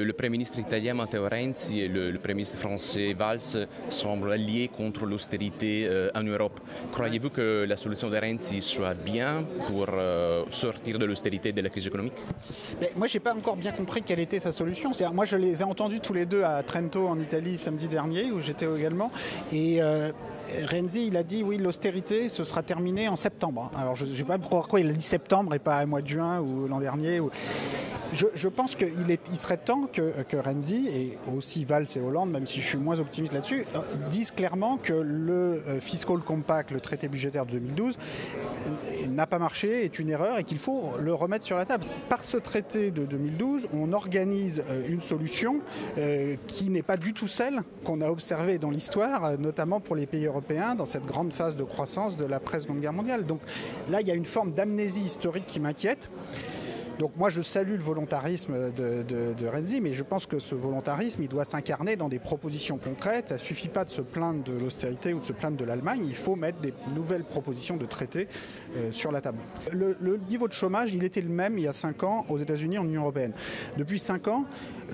Le Premier ministre italien Matteo Renzi et le Premier ministre français Valls semblent alliés contre l'austérité en Europe. Croyez-vous que la solution de Renzi soit bien pour sortir de l'austérité et de la crise économique? Mais moi, je n'ai pas encore bien compris quelle était sa solution. Moi, je les ai entendus tous les deux à Trento, en Italie, samedi dernier, où j'étais également. Et Renzi, il a dit, oui, l'austérité, ce sera terminé en septembre. Alors, je ne sais pas pourquoi il a dit septembre et pas au mois de juin ou l'an dernier. Je pense qu'il serait temps que Renzi, et aussi Valls et Hollande, même si je suis moins optimiste là-dessus, disent clairement que le Fiscal Compact, le traité budgétaire de 2012, n'a pas marché, est une erreur et qu'il faut le remettre sur la table. Par ce traité de 2012, on organise une solution qui n'est pas du tout celle qu'on a observée dans l'histoire, notamment pour les pays européens, dans cette grande phase de croissance de l'après-Seconde Guerre mondiale. Donc là, il y a une forme d'amnésie historique qui m'inquiète. Donc moi je salue le volontarisme de Renzi, mais je pense que ce volontarisme il doit s'incarner dans des propositions concrètes. Ça ne suffit pas de se plaindre de l'austérité ou de se plaindre de l'Allemagne, il faut mettre des nouvelles propositions de traités sur la table. Le niveau de chômage il était le même il y a 5 ans aux États-Unis en Union européenne. Depuis 5 ans,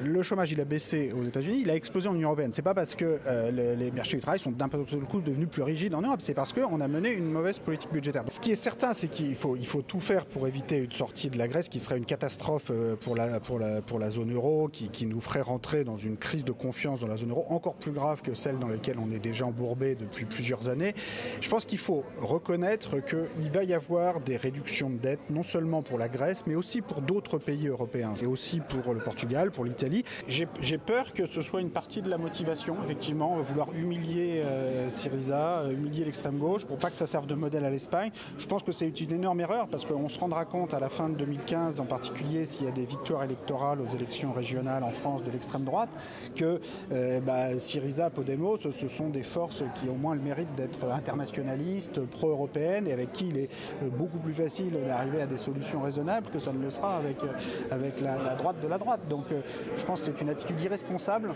le chômage il a baissé aux États-Unis, il a explosé en Union européenne. C'est pas parce que les marchés du travail sont d'un seul coup devenus plus rigides en Europe, c'est parce qu'on a mené une mauvaise politique budgétaire. Ce qui est certain, c'est qu'il faut tout faire pour éviter une sortie de la Grèce qui serait une catastrophe pour la zone euro, qui nous ferait rentrer dans une crise de confiance dans la zone euro encore plus grave que celle dans laquelle on est déjà embourbé depuis plusieurs années. Je pense qu'il faut reconnaître qu'il va y avoir des réductions de dette, non seulement pour la Grèce, mais aussi pour d'autres pays européens, et aussi pour le Portugal, pour l'Italie. J'ai peur que ce soit une partie de la motivation, effectivement, vouloir humilier Syriza, humilier l'extrême gauche, pour pas que ça serve de modèle à l'Espagne. Je pense que c'est une énorme erreur, parce qu'on se rendra compte à la fin de 2015, en particulier s'il y a des victoires électorales aux élections régionales en France de l'extrême droite, que Syriza, Podemos, ce sont des forces qui ont au moins le mérite d'être internationalistes, pro-européennes, et avec qui il est beaucoup plus facile d'arriver à des solutions raisonnables que ça ne le sera avec la droite de la droite. Donc je pense que c'est une attitude irresponsable